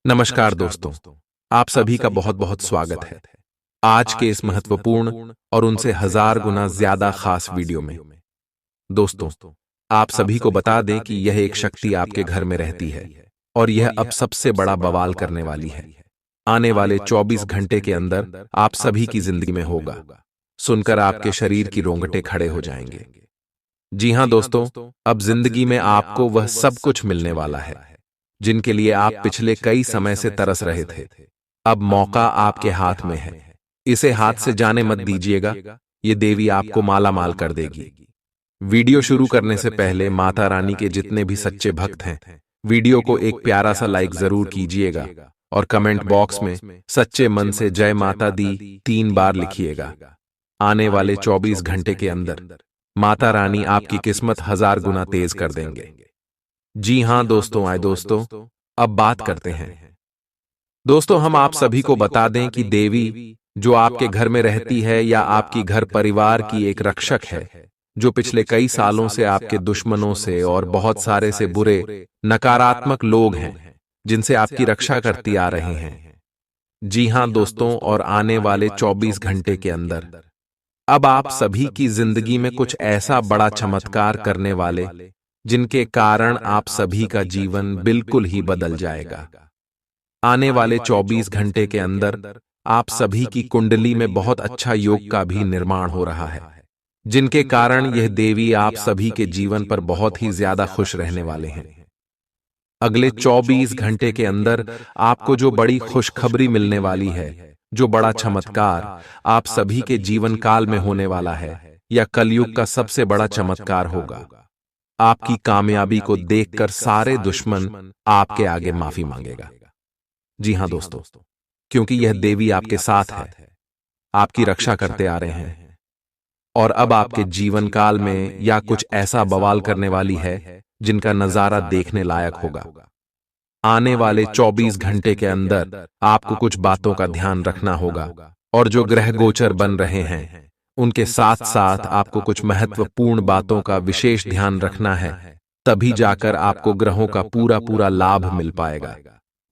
नमस्कार दोस्तों, आप सभी का बहुत बहुत स्वागत है आज के इस महत्वपूर्ण और उनसे हजार गुना ज्यादा खास वीडियो में। दोस्तों, आप सभी को बता दें कि यह एक शक्ति आपके घर में रहती है और यह अब सबसे बड़ा बवाल करने वाली है। आने वाले 24 घंटे के अंदर आप सभी की जिंदगी में होगा। सुनकर आपके शरीर की रोंगटे खड़े हो जाएंगे। जी हां दोस्तों, अब जिंदगी में आपको वह सब कुछ मिलने वाला है जिनके लिए आप पिछले कई समय से तरस रहे थे। अब मौका आपके हाथ में है। इसे हाथ से जाने मत दीजिएगा, ये देवी आपको माला माल कर देगी। वीडियो शुरू करने से पहले माता रानी के जितने भी सच्चे भक्त हैं, वीडियो को एक प्यारा सा लाइक जरूर कीजिएगा और कमेंट बॉक्स में सच्चे मन से जय माता दी 3 बार लिखिएगा। आने वाले 24 घंटे के अंदर माता रानी आपकी किस्मत 1000 गुना तेज कर देंगे। जी हां दोस्तों, आए दोस्तों, अब बात करते हैं। दोस्तों, हम आप सभी को बता दें कि देवी जो आपके घर में रहती है या आपकी घर परिवार की एक रक्षक है, जो पिछले कई सालों से आपके दुश्मनों से और बहुत सारे से बुरे नकारात्मक लोग हैं जिनसे आपकी रक्षा करती आ रहे हैं। जी हां दोस्तों, और आने वाले 24 घंटे के अंदर अब आप सभी की जिंदगी में कुछ ऐसा बड़ा चमत्कार करने वाले जिनके कारण आप सभी का जीवन बिल्कुल ही बदल जाएगा। आने वाले 24 घंटे के अंदर आप सभी की कुंडली में बहुत अच्छा योग का भी निर्माण हो रहा है, जिनके कारण यह देवी आप सभी के जीवन पर बहुत ही ज्यादा खुश रहने वाले हैं। अगले 24 घंटे के अंदर आपको जो बड़ी खुशखबरी मिलने वाली है, जो बड़ा चमत्कार आप सभी के जीवन काल में होने वाला है, या कलयुग का सबसे बड़ा चमत्कार होगा। आपकी कामयाबी को देखकर सारे दुश्मन आपके आगे माफी मांगेगा। जी हां दोस्तों, क्योंकि यह देवी आपके साथ है, आपकी रक्षा करते आ रहे हैं और अब आपके जीवन काल में या कुछ ऐसा बवाल करने वाली है जिनका नजारा देखने लायक होगा। आने वाले 24 घंटे के अंदर आपको कुछ बातों का ध्यान रखना होगा और जो ग्रह गोचर बन रहे हैं उनके साथ साथ आपको कुछ महत्वपूर्ण बातों का विशेष ध्यान रखना है, तभी जाकर आपको ग्रहों का पूरा पूरा लाभ मिल पाएगा।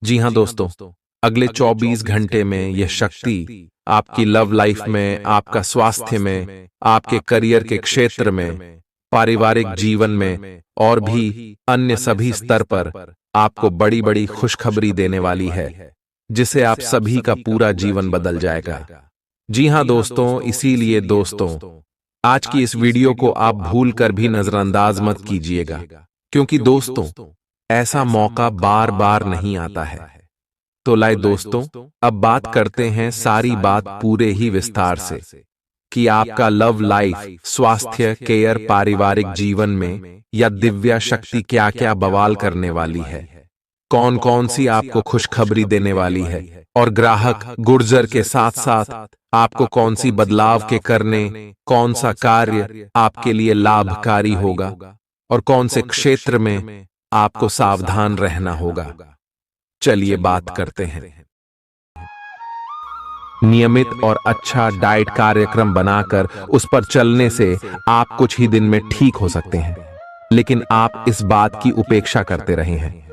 जी हां दोस्तों, अगले 24 घंटे में यह शक्ति आपकी लव लाइफ में, आपका स्वास्थ्य में, आपके करियर के क्षेत्र में, पारिवारिक जीवन में और भी अन्य सभी स्तर पर आपको बड़ी बड़ी खुशखबरी देने वाली है, जिससे आप सभी का पूरा जीवन बदल जाएगा। जी हां दोस्तों, इसीलिए दोस्तों आज की इस वीडियो को आप भूल कर भी नजरअंदाज मत कीजिएगा, क्योंकि दोस्तों ऐसा मौका बार बार नहीं आता है। तो लाए दोस्तों, अब बात करते हैं सारी बात पूरे ही विस्तार से कि आपका लव लाइफ, स्वास्थ्य, केयर, पारिवारिक जीवन में या दिव्या शक्ति क्या क्या बवाल करने वाली है, कौन कौन सी आपको खुशखबरी देने वाली है और ग्राहक गुर्जर के साथ साथ आपको कौन सी बदलाव के करने, कौन सा कार्य आपके लिए लाभकारी होगा और कौन से क्षेत्र में आपको सावधान रहना होगा। चलिए बात करते हैं। नियमित और अच्छा डाइट कार्यक्रम बनाकर उस पर चलने से आप कुछ ही दिन में ठीक हो सकते हैं, लेकिन आप इस बात की उपेक्षा करते रहे हैं।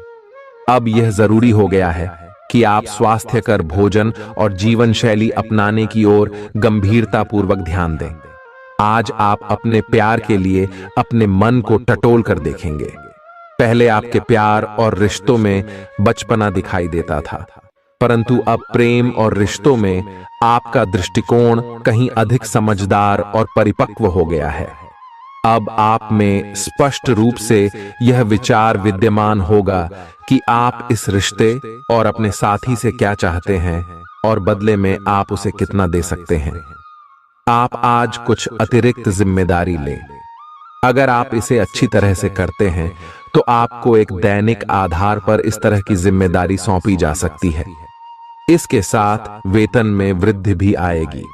अब यह जरूरी हो गया है कि आप स्वास्थ्यकर भोजन और जीवन शैली अपनाने की ओर गंभीरतापूर्वक ध्यान दें। आज आप अपने प्यार के लिए अपने मन को टटोल कर देखेंगे। पहले आपके प्यार और रिश्तों में बचपना दिखाई देता था, परंतु अब प्रेम और रिश्तों में आपका दृष्टिकोण कहीं अधिक समझदार और परिपक्व हो गया है। अब आप में स्पष्ट रूप से यह विचार विद्यमान होगा कि आप इस रिश्ते और अपने साथी से क्या चाहते हैं और बदले में आप उसे कितना दे सकते हैं। आप आज कुछ अतिरिक्त जिम्मेदारी लें। अगर आप इसे अच्छी तरह से करते हैं तो आपको एक दैनिक आधार पर इस तरह की जिम्मेदारी सौंपी जा सकती है। इसके साथ वेतन में वृद्धि भी आएगी,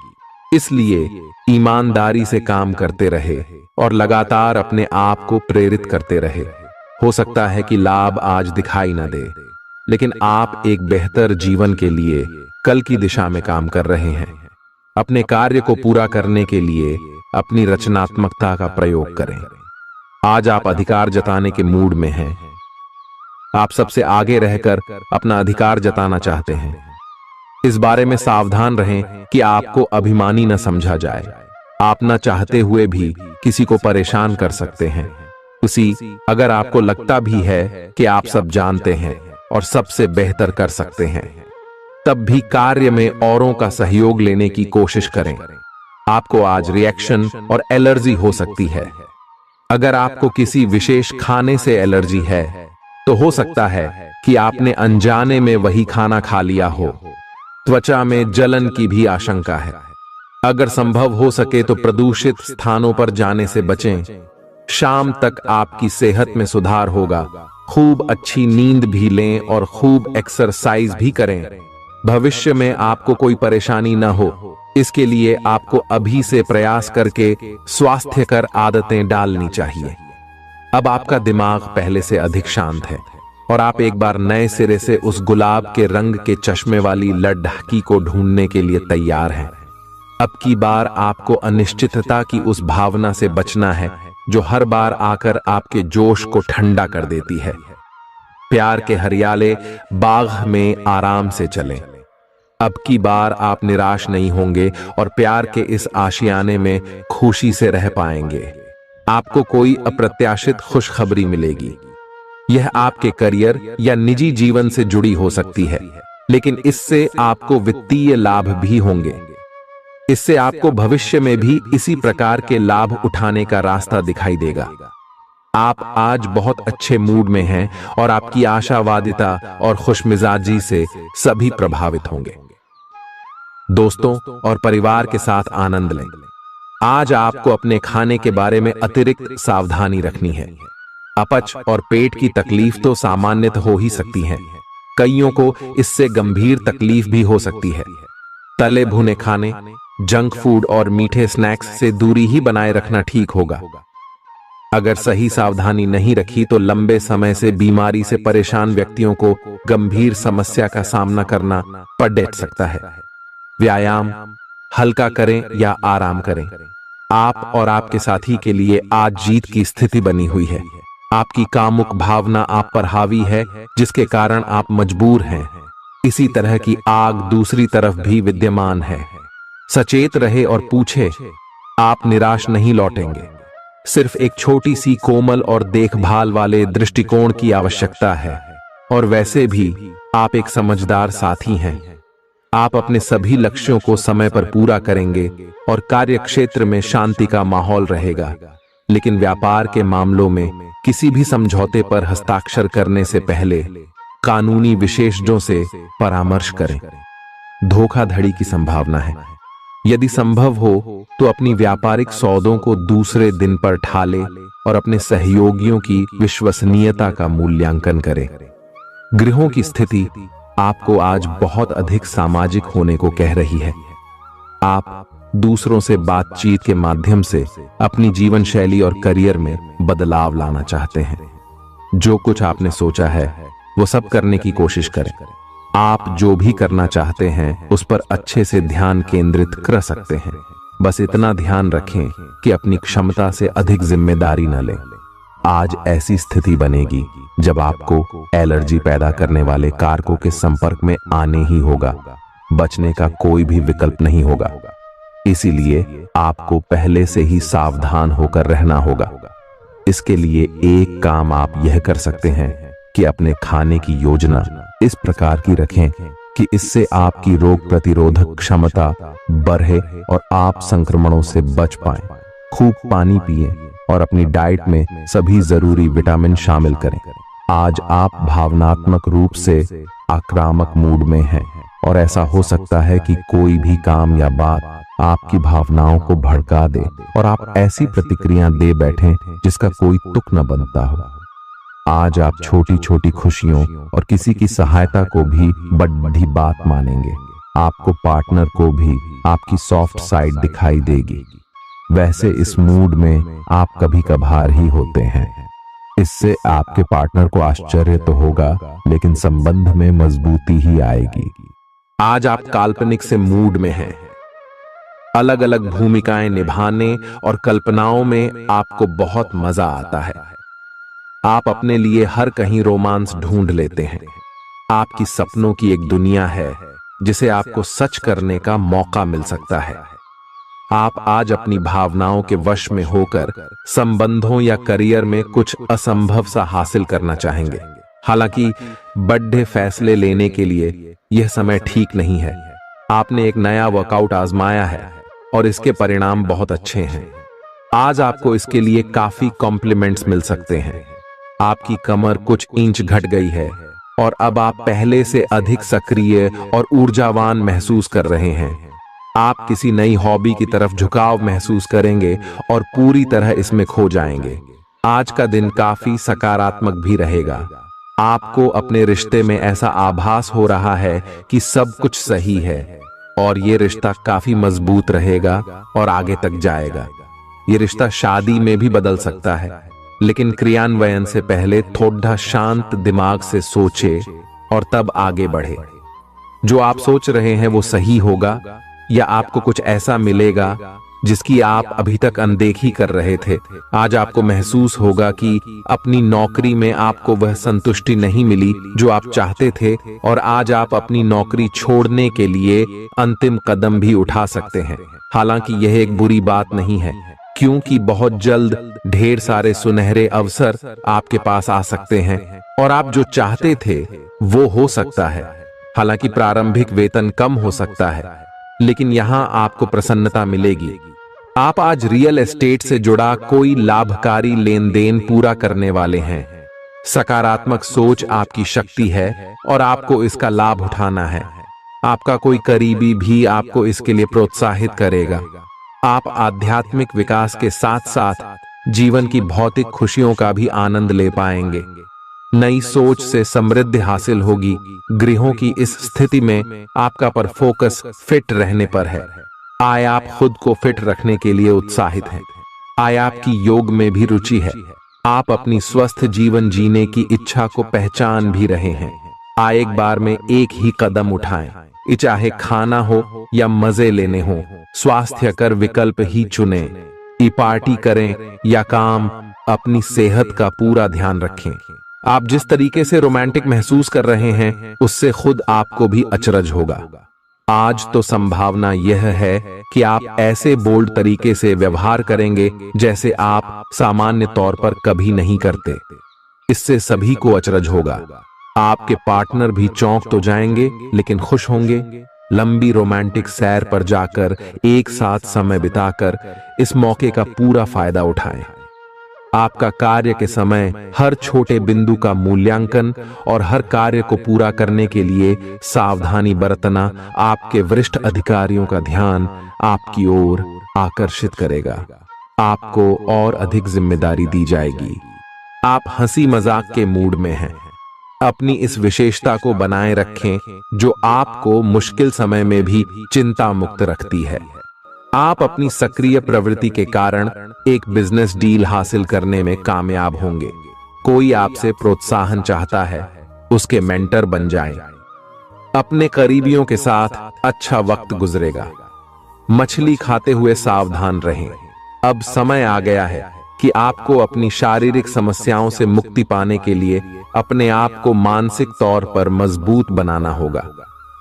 इसलिए ईमानदारी से काम करते रहे और लगातार अपने आप को प्रेरित करते रहे। हो सकता है कि लाभ आज दिखाई न दे, लेकिन आप एक बेहतर जीवन के लिए कल की दिशा में काम कर रहे हैं। अपने कार्य को पूरा करने के लिए अपनी रचनात्मकता का प्रयोग करें। आज आप अधिकार जताने के मूड में हैं। आप सबसे आगे रहकर अपना अधिकार जताना चाहते हैं। इस बारे में सावधान रहें कि आपको अभिमानी न समझा जाए। आप न चाहते हुए भी किसी को परेशान कर सकते हैं। अगर आपको लगता भी है कि आप सब जानते हैं और सबसे बेहतर कर सकते हैं, तब भी कार्य में औरों का सहयोग लेने की कोशिश करें। आपको आज रिएक्शन और एलर्जी हो सकती है। अगर आपको किसी विशेष खाने से एलर्जी है, तो हो सकता है कि आपने अनजाने में वही खाना खा लिया हो। त्वचा में जलन की भी आशंका है। अगर संभव हो सके तो प्रदूषित स्थानों पर जाने से बचें। शाम तक आपकी सेहत में सुधार होगा। खूब अच्छी नींद भी लें और खूब एक्सरसाइज भी करें। भविष्य में आपको कोई परेशानी न हो, इसके लिए आपको अभी से प्रयास करके स्वास्थ्यकर आदतें डालनी चाहिए। अब आपका दिमाग पहले से अधिक शांत है और आप एक बार नए सिरे से उस गुलाब के रंग के चश्मे वाली लड़की को ढूंढने के लिए तैयार हैं। अब की बार आपको अनिश्चितता की उस भावना से बचना है जो हर बार आकर आपके जोश को ठंडा कर देती है। प्यार के हरियाले बाग में आराम से चलें। अब की बार आप निराश नहीं होंगे और प्यार के इस आशियाने में खुशी से रह पाएंगे। आपको कोई अप्रत्याशित खुशखबरी मिलेगी। यह आपके करियर या निजी जीवन से जुड़ी हो सकती है, लेकिन इससे आपको वित्तीय लाभ भी होंगे। इससे आपको भविष्य में भी इसी प्रकार के लाभ उठाने का रास्ता दिखाई देगा। आप आज बहुत अच्छे मूड में हैं और आपकी आशावादिता और खुशमिजाजी से सभी प्रभावित होंगे। दोस्तों और परिवार के साथ आनंद लें। आज आपको अपने खाने के बारे में अतिरिक्त सावधानी रखनी है। अपच और पेट की तकलीफ तो सामान्य हो ही सकती है। कईयों को इससे गंभीर तकलीफ भी हो सकती है। तले भुने खाने, जंक फूड और मीठे स्नैक्स से दूरी ही बनाए रखना ठीक होगा। अगर सही सावधानी नहीं रखी तो लंबे समय से बीमारी से परेशान व्यक्तियों को गंभीर समस्या का सामना करना पड़ सकता है। व्यायाम हल्का करें या आराम करें। आप और आपके साथी के लिए आज जीत की स्थिति बनी हुई है। आपकी कामुक भावना आप पर हावी है, जिसके कारण आप मजबूर हैं। इसी तरह की आग दूसरी तरफ भी विद्यमान है। सचेत रहे और पूछे, आप निराश नहीं लौटेंगे। सिर्फ एक छोटी सी कोमल और देखभाल वाले दृष्टिकोण की आवश्यकता है। और वैसे भी आप एक समझदार साथी हैं। आप अपने सभी लक्ष्यों को समय पर पूरा करेंगे और कार्यक्षेत्र में शांति का माहौल रहेगा। लेकिन व्यापार के मामलों में किसी भी समझौते पर हस्ताक्षर करने से पहले कानूनी विशेषज्ञों से परामर्श करें। धोखाधड़ी की संभावना है। यदि संभव हो तो अपनी व्यापारिक सौदों को दूसरे दिन पर ठाले और अपने सहयोगियों की विश्वसनीयता का मूल्यांकन करें। गृहों की स्थिति आपको आज बहुत अधिक सामाजिक होने को कह रही है। आप दूसरों से बातचीत के माध्यम से अपनी जीवन शैली और करियर में बदलाव लाना चाहते हैं। जो कुछ आपने सोचा है वो सब करने की कोशिश करें। आप जो भी करना चाहते हैं उस पर अच्छे से ध्यान केंद्रित कर सकते हैं। बस इतना ध्यान रखें कि अपनी क्षमता से अधिक जिम्मेदारी न लें। आज ऐसी स्थिति बनेगी जब आपको एलर्जी पैदा करने वाले कारकों के संपर्क में आने ही होगा। बचने का कोई भी विकल्प नहीं होगा। इसीलिए आपको पहले से ही सावधान होकर रहना होगा। इसके लिए एक काम आप यह कर सकते हैं कि अपने खाने की योजना इस प्रकार की रखें कि इससे आपकी रोग प्रतिरोधक क्षमता बढ़े और आप संक्रमणों से बच पाएं। खूब पानी पिएं और अपनी डाइट में सभी जरूरी विटामिन शामिल करें। आज आप भावनात्मक रूप से आक्रामक मूड में हैं और ऐसा हो सकता है कि कोई भी काम या बात आपकी भावनाओं को भड़का दे और आप ऐसी प्रतिक्रिया दे बैठें जिसका कोई तुक न बनता हो। आज आप छोटी छोटी खुशियों और किसी की सहायता को भी बड़ी बात मानेंगे। आपको पार्टनर को भी आपकी सॉफ्ट साइड दिखाई देगी। वैसे इस मूड में आप कभी कभार ही होते हैं। इससे आपके पार्टनर को आश्चर्य तो होगा, लेकिन संबंध में मजबूती ही आएगी। आज आप काल्पनिक से मूड में हैं। अलग अलग भूमिकाएं निभाने और कल्पनाओं में आपको बहुत मजा आता है। आप अपने लिए हर कहीं रोमांस ढूंढ लेते हैं। आपकी सपनों की एक दुनिया है जिसे आपको सच करने का मौका मिल सकता है। आप आज अपनी भावनाओं के वश में होकर संबंधों या करियर में कुछ असंभव सा हासिल करना चाहेंगे। हालांकि बड़े फैसले लेने के लिए यह समय ठीक नहीं है। आपने एक नया वर्कआउट आजमाया है और इसके परिणाम बहुत अच्छे हैं। आज आपको इसके लिए काफी कॉम्प्लीमेंट्स मिल सकते हैं। आपकी कमर कुछ इंच घट गई है और अब आप पहले से अधिक सक्रिय और ऊर्जावान महसूस कर रहे हैं। आप किसी नई हॉबी की तरफ झुकाव महसूस करेंगे और पूरी तरह इसमें खो जाएंगे। आज का दिन काफी सकारात्मक भी रहेगा। आपको अपने रिश्ते में ऐसा आभास हो रहा है कि सब कुछ सही है और ये रिश्ता काफी मजबूत रहेगा और आगे तक जाएगा। ये रिश्ता शादी में भी बदल सकता है, लेकिन क्रियान्वयन से पहले थोड़ा शांत दिमाग से सोचे और तब आगे बढ़े। जो आप सोच रहे हैं वो सही होगा या आपको कुछ ऐसा मिलेगा जिसकी आप अभी तक अनदेखी कर रहे थे। आज आपको महसूस होगा कि अपनी नौकरी में आपको वह संतुष्टि नहीं मिली जो आप चाहते थे और आज आप अपनी नौकरी छोड़ने के लिए अंतिम कदम भी उठा सकते हैं। हालांकि यह एक बुरी बात नहीं है, क्योंकि बहुत जल्द ढेर सारे सुनहरे अवसर आपके पास आ सकते हैं और आप जो चाहते थे वो हो सकता है। हालांकि प्रारंभिक वेतन कम हो सकता है, लेकिन यहां आपको प्रसन्नता मिलेगी। आप आज रियल एस्टेट से जुड़ा कोई लाभकारी लेन देन पूरा करने वाले हैं। सकारात्मक सोच आपकी शक्ति है और आपको इसका लाभ उठाना है। आपका कोई करीबी भी आपको इसके लिए प्रोत्साहित करेगा। आप आध्यात्मिक विकास के साथ साथ जीवन की भौतिक खुशियों का भी आनंद ले पाएंगे। नई सोच से समृद्धि हासिल होगी। गृहों की इस स्थिति में आपका पर फोकस फिट रहने पर है। आय आप खुद को फिट रखने के लिए उत्साहित हैं। आय आपकी योग में भी रुचि है। आप अपनी स्वस्थ जीवन जीने की इच्छा को पहचान भी रहे हैं। आय एक बार में एक ही कदम उठाएं, चाहे खाना हो या मजे लेने हो। स्वास्थ्यकर विकल्प ही चुनें। पार्टी करें या काम, अपनी सेहत का पूरा ध्यान रखें। आप जिस तरीके से रोमांटिक महसूस कर रहे हैं उससे खुद आपको भी अचरज होगा। आज तो संभावना यह है कि आप ऐसे बोल्ड तरीके से व्यवहार करेंगे जैसे आप सामान्य तौर पर कभी नहीं करते। इससे सभी को अचरज होगा। आपके पार्टनर भी चौंक तो जाएंगे लेकिन खुश होंगे। लंबी रोमांटिक सैर पर जाकर एक साथ समय बिताकर इस मौके का पूरा फायदा उठाएं। आपका कार्य के समय हर छोटे बिंदु का मूल्यांकन और हर कार्य को पूरा करने के लिए सावधानी बरतना आपके वरिष्ठ अधिकारियों का ध्यान आपकी ओर आकर्षित करेगा। आपको और अधिक जिम्मेदारी दी जाएगी। आप हंसी मजाक के मूड में हैं। अपनी इस विशेषता को बनाए रखें जो आपको मुश्किल समय में भी चिंता मुक्त रखती है। आप अपनी सक्रिय प्रवृत्ति के कारण एक बिजनेस डील हासिल करने में कामयाब होंगे। कोई आपसे प्रोत्साहन चाहता है, उसके मेंटर बन जाएं। अपने करीबियों के साथ अच्छा वक्त गुजरेगा। मछली खाते हुए सावधान रहें। अब समय आ गया है कि आपको अपनी शारीरिक समस्याओं से मुक्ति पाने के लिए अपने आप को मानसिक तौर पर मजबूत बनाना होगा।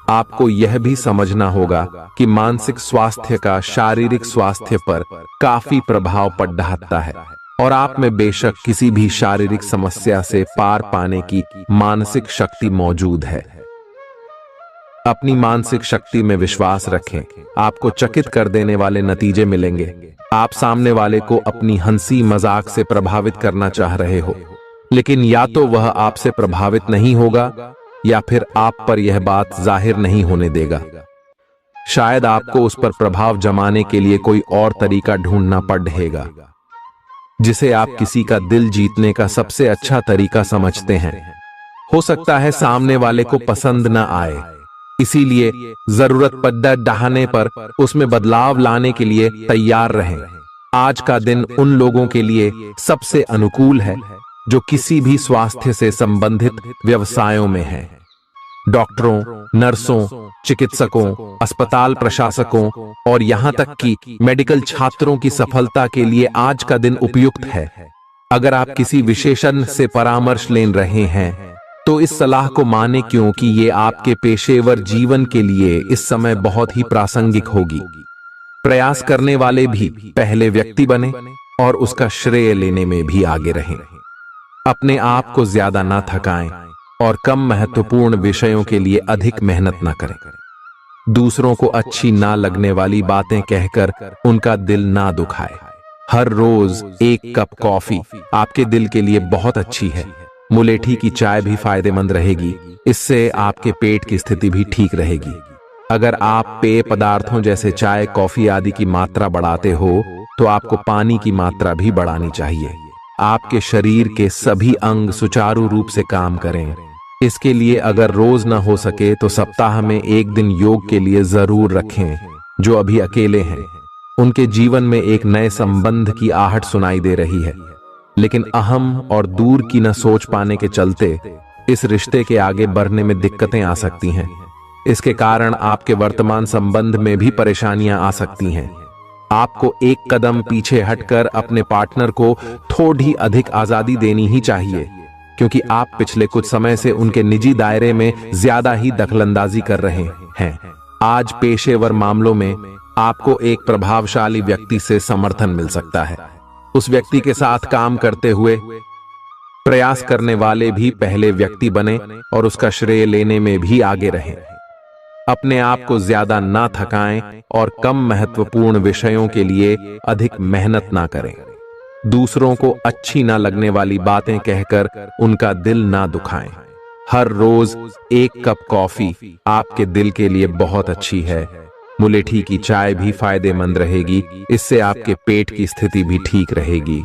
आपको यह भी समझना होगा कि मानसिक स्वास्थ्य का शारीरिक स्वास्थ्य पर काफी प्रभाव पड़ रहा है और आप में बेशक किसी भी शारीरिक समस्या से पार पाने की मानसिक शक्ति मौजूद है। अपनी मानसिक शक्ति में विश्वास रखें। आपको चकित कर देने वाले नतीजे मिलेंगे। आप सामने वाले को अपनी हंसी मजाक से प्रभावित करना चाह रहे हो, लेकिन या तो वह आपसे प्रभावित नहीं होगा या फिर आप पर यह बात जाहिर नहीं होने देगा। शायद आपको उस पर प्रभाव जमाने के लिए कोई और तरीका ढूंढना पड़ेगा, जिसे आप किसी का दिल जीतने का सबसे अच्छा तरीका समझते हैं। हो सकता है सामने वाले को पसंद न आए, इसीलिए जरूरत पड़ने पर उसमें बदलाव लाने के लिए तैयार रहें। आज का दिन उन लोगों के लिए सबसे अनुकूल है जो किसी भी स्वास्थ्य से संबंधित व्यवसायों में हैं। डॉक्टरों, नर्सों, चिकित्सकों, अस्पताल प्रशासकों और यहां तक कि मेडिकल छात्रों की सफलता के लिए आज का दिन उपयुक्त है। अगर आप किसी विशेषज्ञ से परामर्श ले रहे हैं तो इस सलाह को माने, क्योंकि ये आपके पेशेवर जीवन के लिए इस समय बहुत ही प्रासंगिक होगी। प्रयास करने वाले भी पहले व्यक्ति बने और उसका श्रेय लेने में भी आगे रहें। अपने आप को ज्यादा ना थकाएं और कम महत्वपूर्ण विषयों के लिए अधिक मेहनत ना करें। दूसरों को अच्छी ना लगने वाली बातें कहकर उनका दिल ना दुखाए। हर रोज एक कप कॉफी आपके दिल के लिए बहुत अच्छी है। मुलेठी की चाय भी फायदेमंद रहेगी, इससे आपके पेट की स्थिति भी ठीक रहेगी। अगर आप पेय पदार्थों जैसे चाय, कॉफी आदि की मात्रा बढ़ाते हो तो आपको पानी की मात्रा भी बढ़ानी चाहिए। आपके शरीर के सभी अंग सुचारू रूप से काम करें। इसके लिए अगर रोज न हो सके तो सप्ताह में एक दिन योग के लिए जरूर रखें। जो अभी अकेले हैं उनके जीवन में एक नए संबंध की आहट सुनाई दे रही है, लेकिन अहम और दूर की न सोच पाने के चलते इस रिश्ते के आगे बढ़ने में दिक्कतें आ सकती हैं। इसके कारण आपके वर्तमान संबंध में भी परेशानियां आ सकती हैं। आपको एक कदम पीछे हटकर अपने पार्टनर को थोड़ी अधिक आजादी देनी ही चाहिए, क्योंकि आप पिछले कुछ समय से उनके निजी दायरे में ज्यादा ही दखलंदाजी कर रहे हैं। आज पेशेवर मामलों में आपको एक प्रभावशाली व्यक्ति से समर्थन मिल सकता है। उस व्यक्ति के साथ काम करते हुए प्रयास करने वाले भी पहले व्यक्ति बने और उसका श्रेय लेने में भी आगे रहें। अपने आप को ज्यादा ना थकाएं और कम महत्वपूर्ण विषयों के लिए अधिक मेहनत ना करें। दूसरों को अच्छी ना लगने वाली बातें कहकर उनका दिल ना दुखाएं। हर रोज एक कप कॉफी आपके दिल के लिए बहुत अच्छी है। मुलेठी की चाय भी फायदेमंद रहेगी, इससे आपके पेट की स्थिति भी ठीक रहेगी।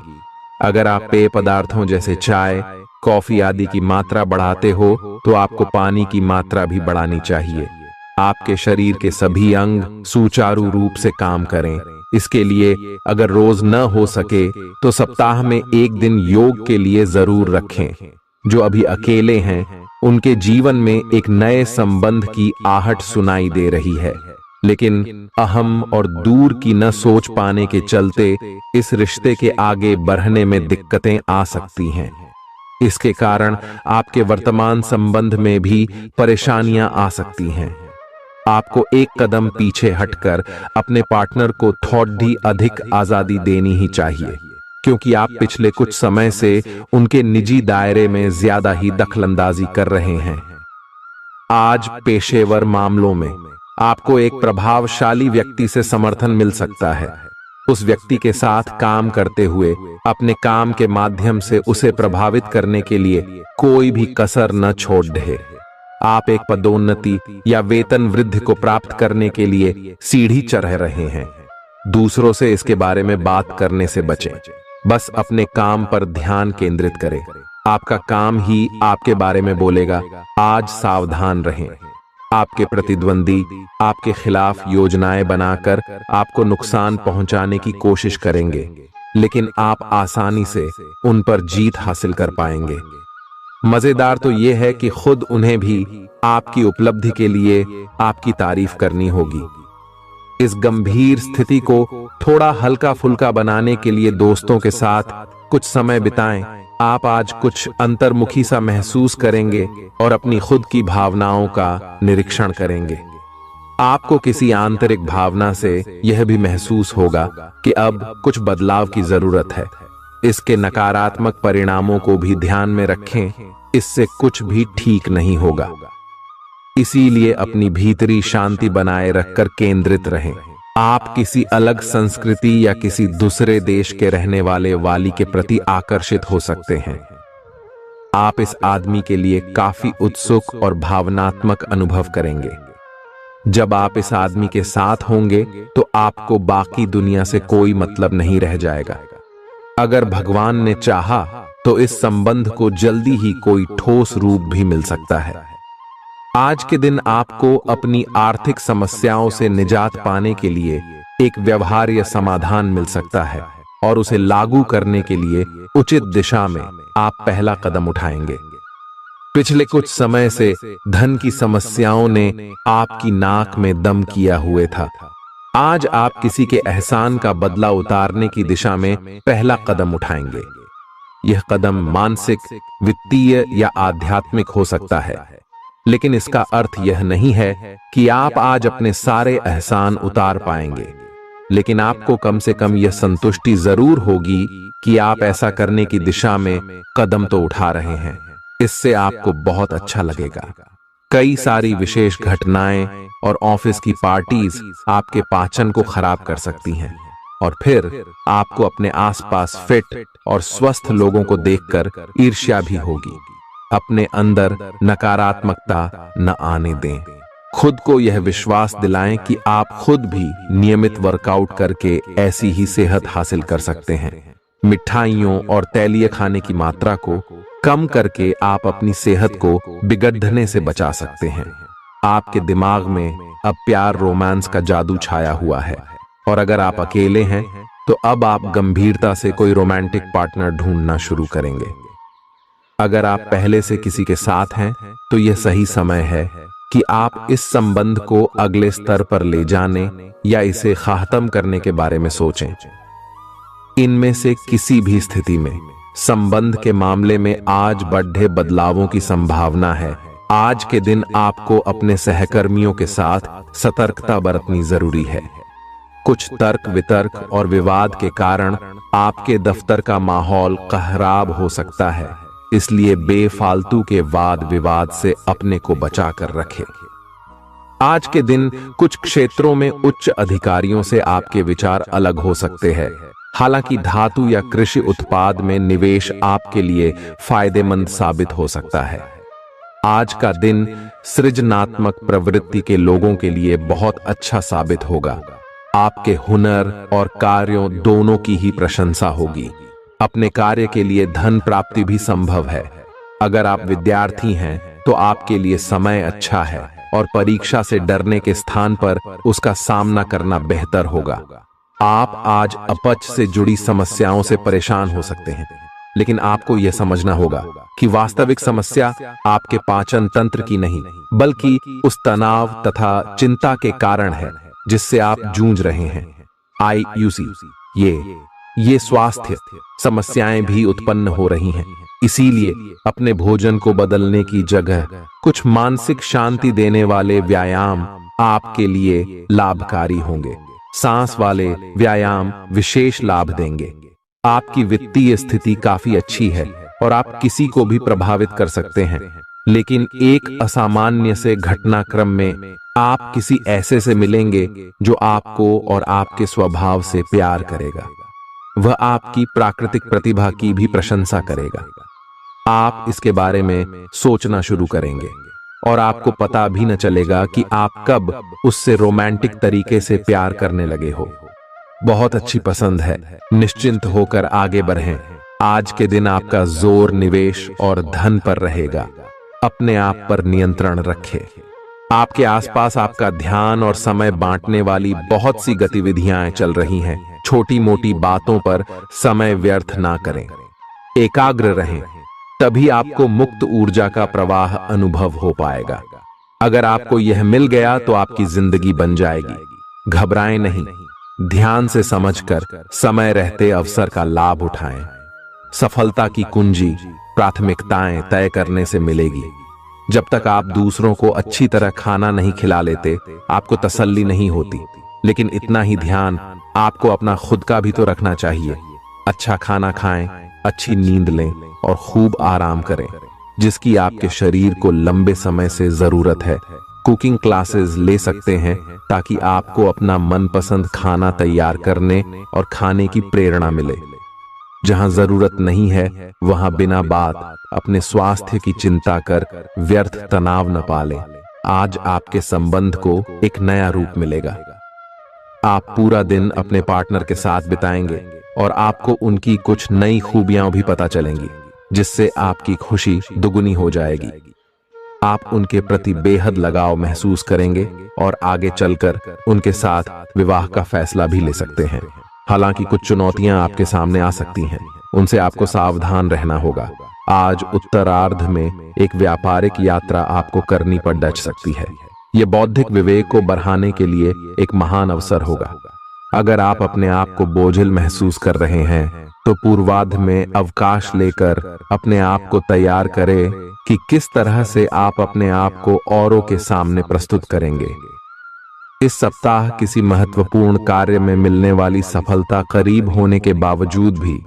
अगर आप पेय पदार्थों जैसे चाय, कॉफी आदि की मात्रा बढ़ाते हो तो आपको पानी की मात्रा भी बढ़ानी चाहिए। आपके शरीर के सभी अंग सुचारू रूप से काम करें। इसके लिए अगर रोज न हो सके तो सप्ताह में एक दिन योग के लिए जरूर रखें। जो अभी अकेले हैं उनके जीवन में एक नए संबंध की आहट सुनाई दे रही है, लेकिन अहम और दूर की न सोच पाने के चलते इस रिश्ते के आगे बढ़ने में दिक्कतें आ सकती हैं। इसके कारण आपके वर्तमान संबंध में भी परेशानियां आ सकती हैं। आपको एक कदम पीछे हटकर अपने पार्टनर को थोड़ी अधिक आजादी देनी ही चाहिए, क्योंकि आप पिछले कुछ समय से उनके निजी दायरे में ज्यादा ही दखलंदाजी कर रहे हैं। आज पेशेवर मामलों में आपको एक प्रभावशाली व्यक्ति से समर्थन मिल सकता है। उस व्यक्ति के साथ काम करते हुए अपने काम के माध्यम से उसे प्रभावित करने के लिए कोई भी कसर न छोड़ दे। आप एक पदोन्नति या वेतन वृद्धि को प्राप्त करने के लिए सीढ़ी चढ़ रहे हैं। दूसरों से इसके बारे में बात करने से बचें। बस अपने काम पर ध्यान केंद्रित करें। आपका काम ही आपके बारे में बोलेगा। आज सावधान रहें। आपके प्रतिद्वंदी आपके खिलाफ योजनाएं बनाकर आपको नुकसान पहुंचाने की कोशिश करेंगे, लेकिन आप आसानी से उन पर जीत हासिल कर पाएंगे। मजेदार तो यह है कि खुद उन्हें भी आपकी उपलब्धि के लिए आपकी तारीफ करनी होगी। इस गंभीर स्थिति को थोड़ा हल्का फुल्का बनाने के लिए दोस्तों के साथ कुछ समय बिताएं। आप आज कुछ अंतर्मुखी सा महसूस करेंगे और अपनी खुद की भावनाओं का निरीक्षण करेंगे। आपको किसी आंतरिक भावना से यह भी महसूस होगा कि अब कुछ बदलाव की जरूरत है। इसके नकारात्मक परिणामों को भी ध्यान में रखें, इससे कुछ भी ठीक नहीं होगा। इसीलिए अपनी भीतरी शांति बनाए रखकर केंद्रित रहें। आप किसी अलग संस्कृति या किसी दूसरे देश के रहने वाले वाली के प्रति आकर्षित हो सकते हैं। आप इस आदमी के लिए काफी उत्सुक और भावनात्मक अनुभव करेंगे। जब आप इस आदमी के साथ होंगे तो आपको बाकी दुनिया से कोई मतलब नहीं रह जाएगा। अगर भगवान ने चाहा तो इस संबंध को जल्दी ही कोई ठोस रूप भी मिल सकता है। आज के दिन आपको अपनी आर्थिक समस्याओं से निजात पाने के लिए एक व्यवहार्य समाधान मिल सकता है और उसे लागू करने के लिए उचित दिशा में आप पहला कदम उठाएंगे। पिछले कुछ समय से धन की समस्याओं ने आपकी नाक में दम किया हुए था। आज आप किसी के एहसान का बदला उतारने की दिशा में पहला कदम उठाएंगे। यह कदम मानसिक, वित्तीय या आध्यात्मिक हो सकता है, लेकिन इसका अर्थ यह नहीं है कि आप आज अपने सारे एहसान उतार पाएंगे। लेकिन आपको कम से कम यह संतुष्टि जरूर होगी कि आप ऐसा करने की दिशा में कदम तो उठा रहे हैं। इससे आपको बहुत अच्छा लगेगा। कई सारी विशेष घटनाएं और ऑफिस की पार्टीज आपके पाचन को खराब कर सकती हैं, और फिर आपको अपने आसपास फिट और स्वस्थ लोगों को देखकर ईर्ष्या भी होगी। अपने अंदर नकारात्मकता न आने दें। खुद को यह विश्वास दिलाएं कि आप खुद भी नियमित वर्कआउट करके ऐसी ही सेहत हासिल कर सकते हैं। मिठाइयों और तैलीय खाने की मात्रा को कम करके आप अपनी सेहत को बिगड़ने से बचा सकते हैं। आपके दिमाग में अब प्यार रोमांस का जादू छाया हुआ है, और अगर आप अकेले हैं तो अब आप गंभीरता से कोई रोमांटिक पार्टनर ढूंढना शुरू करेंगे। अगर आप पहले से किसी के साथ हैं तो यह सही समय है कि आप इस संबंध को अगले स्तर पर ले जाने या इसे खत्म करने के बारे में सोचें। इनमें से किसी भी स्थिति में संबंध के मामले में आज बड़े बदलावों की संभावना है। आज के दिन आपको अपने सहकर्मियों के साथ सतर्कता बरतनी जरूरी है। कुछ तर्क वितर्क और विवाद के कारण आपके दफ्तर का माहौल खराब हो सकता है, इसलिए बेफालतू के वाद विवाद से अपने को बचा कर रखें। आज के दिन कुछ क्षेत्रों में उच्च अधिकारियों से आपके विचार अलग हो सकते हैं। हालांकि धातु या कृषि उत्पाद में निवेश आपके लिए फायदेमंद साबित हो सकता है। आज का दिन सृजनात्मक प्रवृत्ति के लोगों के लिए बहुत अच्छा साबित होगा। आपके हुनर और कार्यों दोनों की ही प्रशंसा होगी। अपने कार्य के लिए धन प्राप्ति भी संभव है। अगर आप विद्यार्थी हैं तो आपके लिए समय अच्छा है, और परीक्षा से डरने के स्थान पर उसका सामना करना बेहतर होगा। आप आज अपच से जुड़ी समस्याओं से परेशान हो सकते हैं, लेकिन आपको यह समझना होगा कि वास्तविक समस्या आपके पाचन तंत्र की नहीं, बल्कि उस तनाव तथा चिंता के कारण है जिससे आप जूझ रहे हैं। आईयूसी ये स्वास्थ्य समस्याएं भी उत्पन्न हो रही हैं। इसीलिए अपने भोजन को बदलने की जगह कुछ मानसिक शांति देने वाले व्यायाम आपके लिए लाभकारी होंगे। सांस वाले व्यायाम विशेष लाभ देंगे। आपकी वित्तीय स्थिति काफी अच्छी है और आप किसी को भी प्रभावित कर सकते हैं, लेकिन एक असामान्य से घटनाक्रम में आप किसी ऐसे से मिलेंगे जो आपको और आपके स्वभाव से प्यार करेगा। वह आपकी प्राकृतिक प्रतिभा की भी प्रशंसा करेगा। आप इसके बारे में सोचना शुरू करेंगे और आपको पता भी न चलेगा कि आप कब उससे रोमांटिक तरीके से प्यार करने लगे हो। बहुत अच्छी पसंद है। निश्चिंत होकर आगे बढ़ें। आज के दिन आपका जोर निवेश और धन पर रहेगा। अपने आप पर नियंत्रण रखें। आपके आसपास आपका ध्यान और समय बांटने वाली बहुत सी गतिविधियां चल रही हैं। छोटी मोटी बातों पर समय व्यर्थ ना करें। एकाग्र रहें, तभी आपको मुक्त ऊर्जा का प्रवाह अनुभव हो पाएगा। अगर आपको यह मिल गया तो आपकी जिंदगी बन जाएगी। घबराएं नहीं, ध्यान से समझकर समय रहते अवसर का लाभ उठाएं। सफलता की कुंजी प्राथमिकताएं तय करने से मिलेगी। जब तक आप दूसरों को अच्छी तरह खाना नहीं खिला लेते, आपको तसल्ली नहीं होती। लेकिन इतना ही ध्यान आपको अपना खुद का भी तो रखना चाहिए। अच्छा खाना खाएं, अच्छी नींद लें और खूब आराम करें, जिसकी आपके शरीर को लंबे समय से जरूरत है। कुकिंग क्लासेस ले सकते हैं ताकि आपको अपना मनपसंद खाना तैयार करने और खाने की प्रेरणा मिले। जहां जरूरत नहीं है वहां बिना बात अपने स्वास्थ्य की चिंता कर व्यर्थ तनाव न पालें। आज आपके संबंध को एक नया रूप मिलेगा। आप पूरा दिन अपने पार्टनर के साथ बिताएंगे और आपको उनकी कुछ नई खूबियां भी पता चलेंगी, जिससे आपकी खुशी दुगुनी हो जाएगी। आप उनके प्रति बेहद लगाव महसूस करेंगे और आगे चलकर उनके साथ विवाह का फैसला भी ले सकते हैं। हालांकि कुछ चुनौतियां आपके सामने आ सकती हैं, उनसे आपको सावधान रहना होगा। आज उत्तरार्ध में एक व्यापारिक यात्रा आपको करनी पड़ सकती है। यह बौद्धिक विवेक को बढ़ाने के लिए एक महान अवसर होगा। अगर आप अपने आप को बोझिल महसूस कर रहे हैं तो पूर्वार्ध में अवकाश लेकर अपने आप को तैयार करें कि किस तरह से आप अपने आप को औरों के सामने प्रस्तुत करेंगे। इस सप्ताह किसी महत्वपूर्ण कार्य में मिलने वाली सफलता करीब होने के बावजूद भी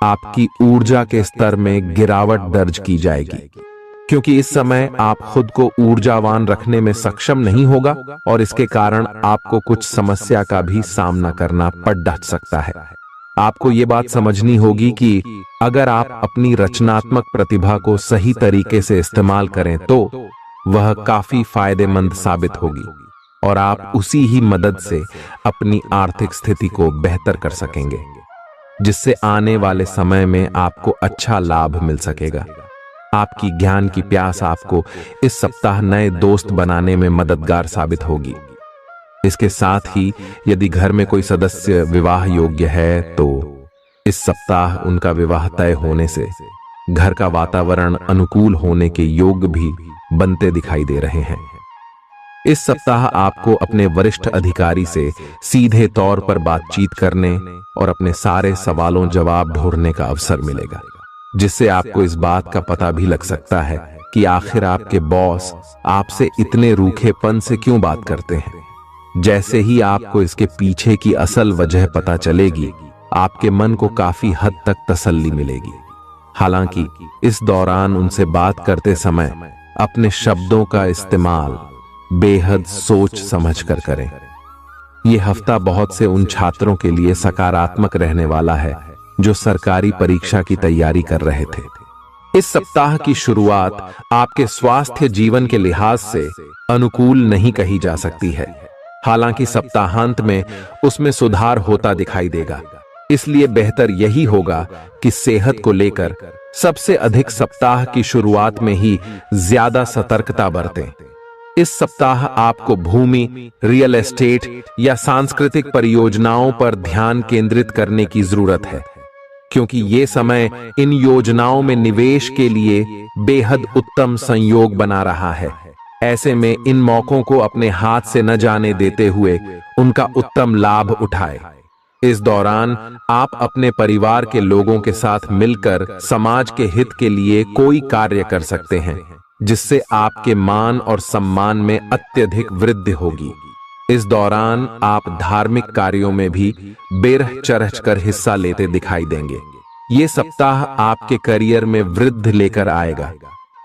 आपकी ऊर्जा के स्तर में गिरावट दर्ज की जाएगी, क्योंकि इस समय आप खुद को ऊर्जावान रखने में सक्षम नहीं होगा और इसके कारण आपको कुछ समस्या का भी सामना करना पड़ सकता है। आपको ये बात समझनी होगी कि अगर आप अपनी रचनात्मक प्रतिभा को सही तरीके से इस्तेमाल करें तो वह काफी फायदेमंद साबित होगी और आप उसी ही मदद से अपनी आर्थिक स्थिति को बेहतर कर सकेंगे, जिससे आने वाले समय में आपको अच्छा लाभ मिल सकेगा। आपकी ज्ञान की प्यास आपको इस सप्ताह नए दोस्त बनाने में मददगार साबित होगी। इसके साथ ही यदि घर में कोई सदस्य विवाह योग्य है तो इस सप्ताह उनका विवाह तय होने से घर का वातावरण अनुकूल होने के योग भी बनते दिखाई दे रहे हैं। इस सप्ताह आपको अपने वरिष्ठ अधिकारी से सीधे तौर पर बातचीत करने और अपने सारे सवालों जवाब ढूंढने का अवसर मिलेगा, जिससे आपको इस बात का पता भी लग सकता है कि आखिर आपके बॉस आपसे इतने रूखेपन से क्यों बात करते हैं। जैसे ही आपको इसके पीछे की असल वजह पता चलेगी, आपके मन को काफी हद तक तसल्ली मिलेगी। हालांकि इस दौरान उनसे बात करते समय अपने शब्दों का इस्तेमाल बेहद सोच समझकर करें। यह हफ्ता बहुत से उन छात्रों के लिए सकारात्मक रहने वाला है जो सरकारी परीक्षा की तैयारी कर रहे थे। इस सप्ताह की शुरुआत आपके स्वास्थ्य जीवन के लिहाज से अनुकूल नहीं कही जा सकती है। हालांकि सप्ताहांत में उसमें सुधार होता दिखाई देगा, इसलिए बेहतर यही होगा कि सेहत को लेकर सबसे अधिक सप्ताह की शुरुआत में ही ज्यादा सतर्कता बरतें। इस सप्ताह आपको भूमि, रियल एस्टेट या सांस्कृतिक परियोजनाओं पर ध्यान केंद्रित करने की जरूरत है, क्योंकि ये समय इन योजनाओं में निवेश के लिए बेहद उत्तम संयोग बना रहा है। ऐसे में इन मौकों को अपने हाथ से न जाने देते हुए उनका उत्तम लाभ उठाएं। इस दौरान आप अपने परिवार के लोगों के साथ मिलकर समाज के हित के लिए कोई कार्य कर सकते हैं, जिससे आपके मान और सम्मान में अत्यधिक वृद्धि होगी। इस दौरान आप धार्मिक कार्यों में भी बेरह चरह कर हिस्सा लेते दिखाई देंगे। ये सप्ताह आपके करियर में वृद्धि लेकर आएगा,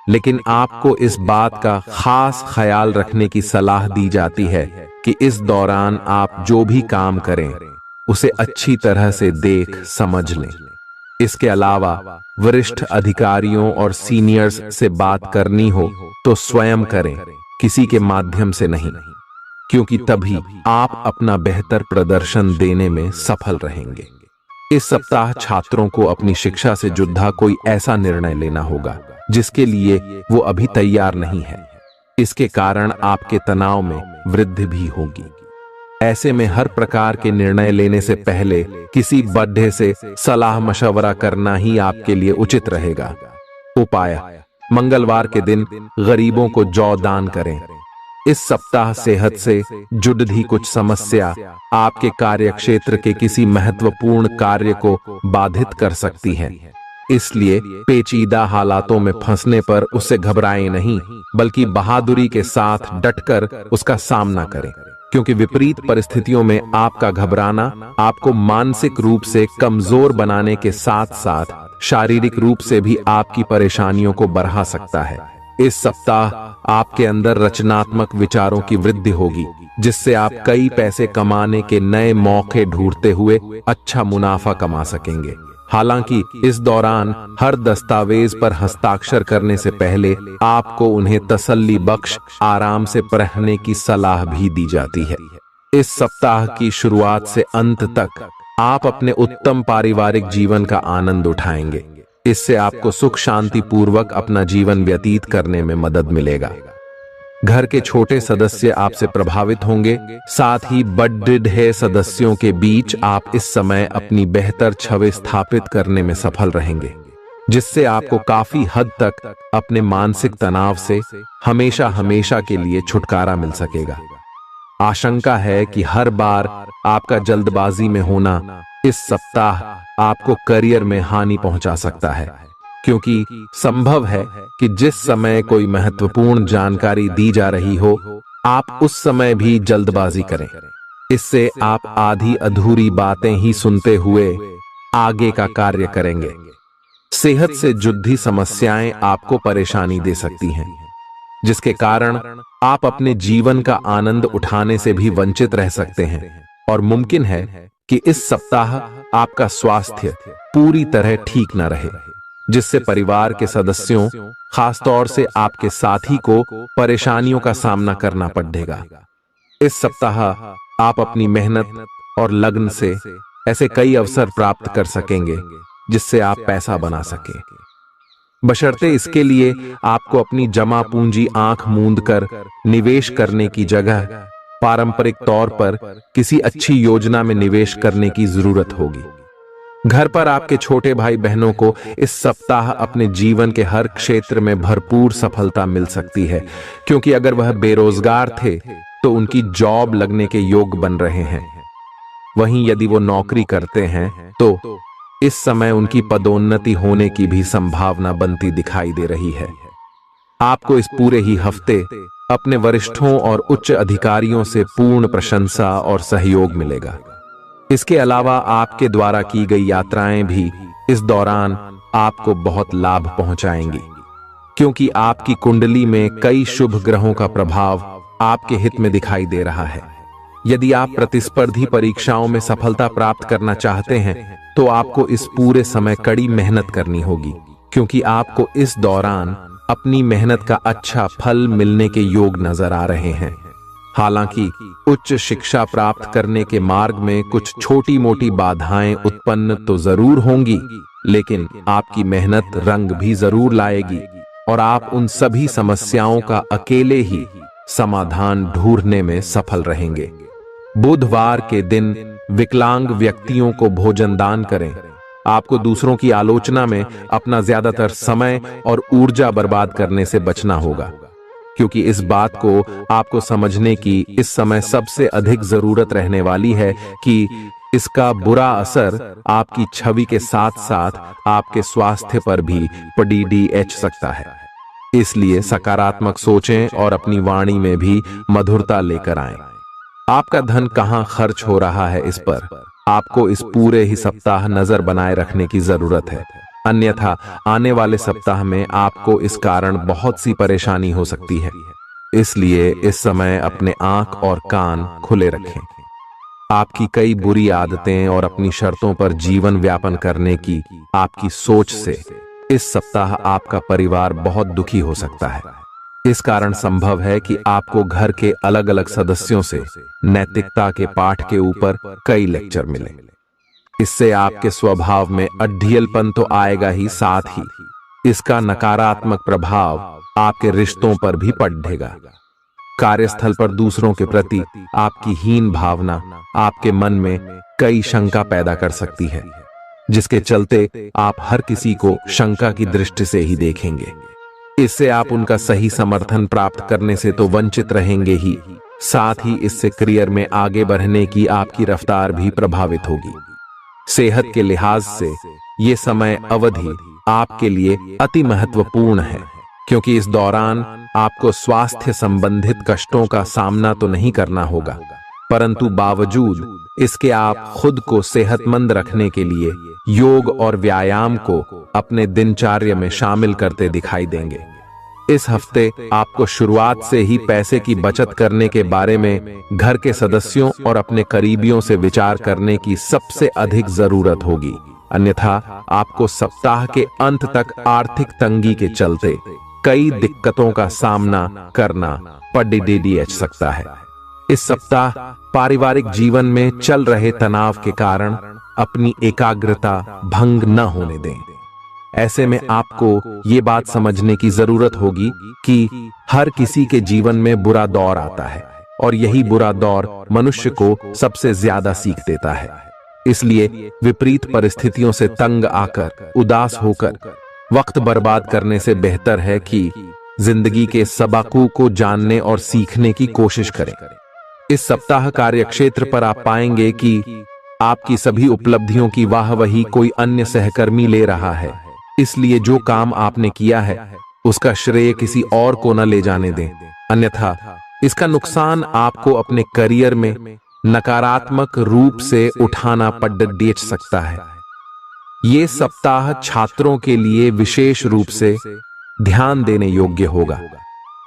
लेकिन आपको इस बात का खास ख्याल रखने की सलाह दी जाती है कि इस दौरान आप जो भी काम करें उसे अच्छी तरह से देख समझ लें। इसके अलावा वरिष्ठ अधिकारियों और सीनियर्स से बात करनी हो तो स्वयं करें, किसी के माध्यम से नहीं, क्योंकि तभी आप अपना बेहतर प्रदर्शन देने में सफल रहेंगे। इस सप्ताह छात्रों को अपनी शिक्षा से जुड़ा कोई ऐसा निर्णय लेना होगा जिसके लिए वो अभी तैयार नहीं है। इसके कारण आपके तनाव में वृद्धि भी होगी। ऐसे में हर प्रकार के निर्णय लेने से पहले किसी बड़े से सलाह मशवरा करना ही आपके लिए उचित रहेगा। उपाय: मंगलवार के दिन गरीबों को जौ दान करें। इस सप्ताह सेहत से जुड़ी कुछ समस्या आपके कार्यक्षेत्र के किसी महत्वपूर्ण कार्य को बाधित कर सकती है, इसलिए पेचीदा हालातों में फंसने पर उससे घबराएं नहीं, बल्कि बहादुरी के साथ डटकर उसका सामना करें, क्योंकि विपरीत परिस्थितियों में आपका घबराना आपको मानसिक रूप से कमजोर बनाने के साथ साथ शारीरिक रूप से भी आपकी परेशानियों को बढ़ा सकता है। इस सप्ताह आपके अंदर रचनात्मक विचारों की वृद्धि होगी, जिससे आप कई पैसे कमाने के नए मौके ढूंढते हुए अच्छा मुनाफा कमा सकेंगे। हालांकि इस दौरान हर दस्तावेज पर हस्ताक्षर करने से पहले आपको उन्हें तसल्ली बख्श आराम से पढ़ने की सलाह भी दी जाती है। इस सप्ताह की शुरुआत से अंत तक आप अपने उत्तम पारिवारिक जीवन का आनंद उठाएंगे। इससे आपको सुख शांति पूर्वक अपना जीवन व्यतीत करने में मदद मिलेगा। घर के छोटे सदस्य आपसे प्रभावित होंगे, साथ ही बड़े सदस्यों के बीच आप इस समय अपनी बेहतर छवि स्थापित करने में सफल रहेंगे, जिससे आपको काफी हद तक अपने मानसिक तनाव से हमेशा हमेशा के लिए छुटकारा मिल सकेगा। आशंका है कि हर बार आपका जल्दबाजी में होना इस सप्ताह आपको करियर में हानि पहुंचा सकता है, क्योंकि संभव है कि जिस समय कोई महत्वपूर्ण जानकारी दी जा रही हो, आप उस समय भी जल्दबाजी करें। इससे आप आधी अधूरी बातें ही सुनते हुए आगे का कार्य करेंगे। सेहत से जुड़ी समस्याएं आपको परेशानी दे सकती हैं, जिसके कारण आप अपने जीवन का आनंद उठाने से भी वंचित रह सकते हैं। और मुमकिन है कि इस सप्ताह आपका स्वास्थ्य पूरी तरह ठीक न रहे, जिससे परिवार के सदस्यों, खासतौर से आपके साथी को परेशानियों का सामना करना पड़ेगा। इस सप्ताह आप अपनी मेहनत और लगन से ऐसे कई अवसर प्राप्त कर सकेंगे जिससे आप पैसा बना सकें। बशर्ते इसके लिए आपको अपनी जमा पूंजी आंख मूंद कर निवेश करने की जगह पारंपरिक तौर पर किसी अच्छी योजना में निवेश करने की जरूरत होगी। घर पर आपके छोटे भाई बहनों को इस सप्ताह अपने जीवन के हर क्षेत्र में भरपूर सफलता मिल सकती है, क्योंकि अगर वह बेरोजगार थे तो उनकी जॉब लगने के योग बन रहे हैं। वहीं यदि वो नौकरी करते हैं तो इस समय उनकी पदोन्नति होने की भी संभावना बनती दिखाई दे रही है। आपको इस पूरे ही हफ्ते अपने वरिष्ठों और उच्च अधिकारियों से पूर्ण प्रशंसा और सहयोग मिलेगा। इसके अलावा आपके द्वारा की गई यात्राएं भी इस दौरान आपको बहुत लाभ पहुंचाएंगी, क्योंकि आपकी कुंडली में कई शुभ ग्रहों का प्रभाव आपके हित में दिखाई दे रहा है। यदि आप प्रतिस्पर्धी परीक्षाओं में सफलता प्राप्त करना चाहते हैं तो आपको इस पूरे समय कड़ी मेहनत करनी होगी, क्योंकि आपको इस दौरान अपनी मेहनत का अच्छा फल मिलने के योग नजर आ रहे हैं। हालांकि उच्च शिक्षा प्राप्त करने के मार्ग में कुछ छोटी मोटी बाधाएं उत्पन्न तो जरूर होंगी, लेकिन आपकी मेहनत रंग भी जरूर लाएगी और आप उन सभी समस्याओं का अकेले ही समाधान ढूंढने में सफल रहेंगे। बुधवार के दिन विकलांग व्यक्तियों को भोजन दान करें। आपको दूसरों की आलोचना में अपना ज्यादातर समय और ऊर्जा बर्बाद करने से बचना होगा, क्योंकि इस बात को आपको समझने की इस समय सबसे अधिक जरूरत रहने वाली है कि इसका बुरा असर आपकी छवि के साथ साथ आपके स्वास्थ्य पर भी पड़ सकता है। इसलिए सकारात्मक सोचें और अपनी वाणी में भी मधुरता लेकर आएं। आपका धन कहां खर्च हो रहा है, इस पर आपको इस पूरे ही सप्ताह नजर बनाए रखने की जरूरत है, अन्यथा आने वाले सप्ताह में आपको इस कारण बहुत सी परेशानी हो सकती है। इसलिए इस समय अपने आंख और कान खुले रखें। आपकी कई बुरी आदतें और अपनी शर्तों पर जीवन व्यापन करने की आपकी सोच से इस सप्ताह आपका परिवार बहुत दुखी हो सकता है। इस कारण संभव है कि आपको घर के अलग अलग सदस्यों से नैतिकता के पाठ के ऊपर कई लेक्चर मिले। इससे आपके स्वभाव में अड्ढियलपन तो आएगा ही, साथ ही इसका नकारात्मक प्रभाव आपके रिश्तों पर भी पड़ेगा। कार्यस्थल पर दूसरों के प्रति आपकी हीन भावना आपके मन में कई शंका पैदा कर सकती है, जिसके चलते आप हर किसी को शंका की दृष्टि से ही देखेंगे। इससे आप उनका सही समर्थन प्राप्त करने से तो वंचित रहेंगे ही, साथ ही इससे करियर में आगे बढ़ने की आपकी रफ्तार भी प्रभावित होगी। सेहत के लिहाज से ये समय अवधि आपके लिए अति महत्वपूर्ण है, क्योंकि इस दौरान आपको स्वास्थ्य संबंधित कष्टों का सामना तो नहीं करना होगा, परंतु बावजूद इसके आप खुद को सेहतमंद रखने के लिए योग और व्यायाम को अपने दिनचर्या में शामिल करते दिखाई देंगे। इस हफ्ते आपको शुरुआत से ही पैसे की बचत करने के बारे में घर के सदस्यों और अपने करीबियों से विचार करने की सबसे अधिक जरूरत होगी, अन्यथा आपको सप्ताह के अंत तक आर्थिक तंगी के चलते कई दिक्कतों का सामना करना पड़ सकता है। इस सप्ताह पारिवारिक जीवन में चल रहे तनाव के कारण अपनी एकाग्रता भंग न होने दें। ऐसे में आपको ये बात समझने की जरूरत होगी कि हर किसी के जीवन में बुरा दौर आता है और यही बुरा दौर मनुष्य को सबसे ज्यादा सीख देता है। इसलिए विपरीत परिस्थितियों से तंग आकर उदास होकर वक्त बर्बाद करने से बेहतर है कि जिंदगी के सबकों को जानने और सीखने की कोशिश करें। इस सप्ताह कार्यक्षेत्र पर आप पाएंगे कि आपकी सभी उपलब्धियों की वाहवाही कोई अन्य सहकर्मी ले रहा है, इसलिए जो काम आपने किया है उसका श्रेय किसी और को न ले जाने दें, अन्यथा इसका नुकसान आपको अपने करियर में नकारात्मक रूप से उठाना पड़ सकता है। ये सप्ताह छात्रों के लिए विशेष रूप से ध्यान देने योग्य होगा,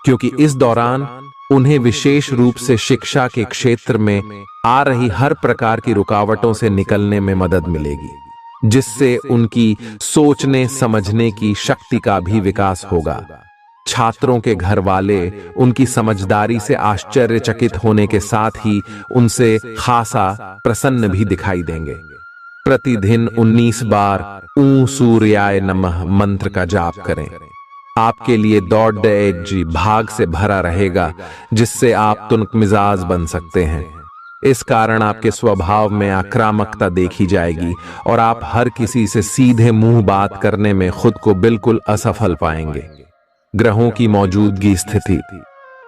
क्योंकि इस दौरान उन्हें विशेष रूप से शिक्षा के क्षेत्र में आ रही हर प्रकार की रुकावटों से निकलने में मदद मिलेगी, जिससे उनकी सोचने समझने की शक्ति का भी विकास होगा। छात्रों के घर वाले उनकी समझदारी से आश्चर्यचकित होने के साथ ही उनसे खासा प्रसन्न भी दिखाई देंगे। प्रतिदिन 19 बार ऊं सूर्याय नमः मंत्र का जाप करें। आपके लिए दौड़ जी भाग से भरा रहेगा, जिससे आप तुनक मिजाज बन सकते हैं। इस कारण आपके स्वभाव में आक्रामकता देखी जाएगी और आप हर किसी से सीधे मुंह बात करने में खुद को बिल्कुल असफल पाएंगे। ग्रहों की मौजूदगी स्थिति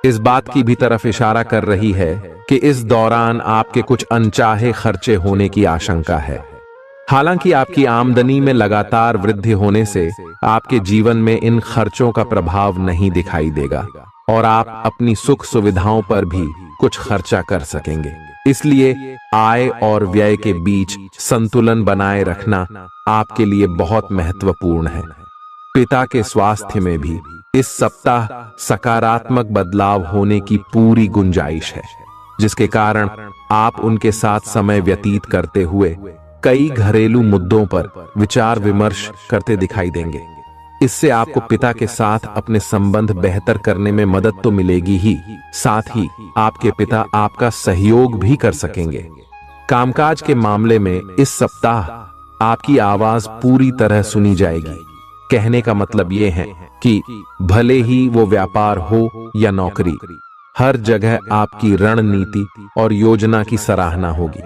इस बात की भी तरफ इशारा कर रही है कि इस दौरान आपके कुछ अनचाहे खर्चे होने की आशंका है। हालांकि आपकी आमदनी में लगातार वृद्धि होने से आपके जीवन में इन खर्चों का प्रभाव नहीं दिखाई देगा और आप अपनी सुख सुविधाओं पर भी कुछ खर्चा कर सकेंगे। इसलिए आय और व्यय के बीच संतुलन बनाए रखना आपके लिए बहुत महत्वपूर्ण है। पिता के स्वास्थ्य में भी इस सप्ताह सकारात्मक बदलाव होने की पूरी गुंजाइश है, जिसके कारण आप उनके साथ समय व्यतीत करते हुए कई घरेलू मुद्दों पर विचार विमर्श करते दिखाई देंगे। इससे आपको पिता के साथ अपने संबंध बेहतर करने में मदद तो मिलेगी ही, साथ ही आपके पिता आपका सहयोग भी कर सकेंगे। कामकाज के मामले में इस सप्ताह आपकी आवाज पूरी तरह सुनी जाएगी। कहने का मतलब यह है कि भले ही वो व्यापार हो या नौकरी, हर जगह आपकी रणनीति और योजना की सराहना होगी।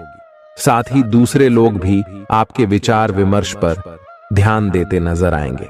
साथ ही दूसरे लोग भी आपके विचार विमर्श पर ध्यान देते नजर आएंगे।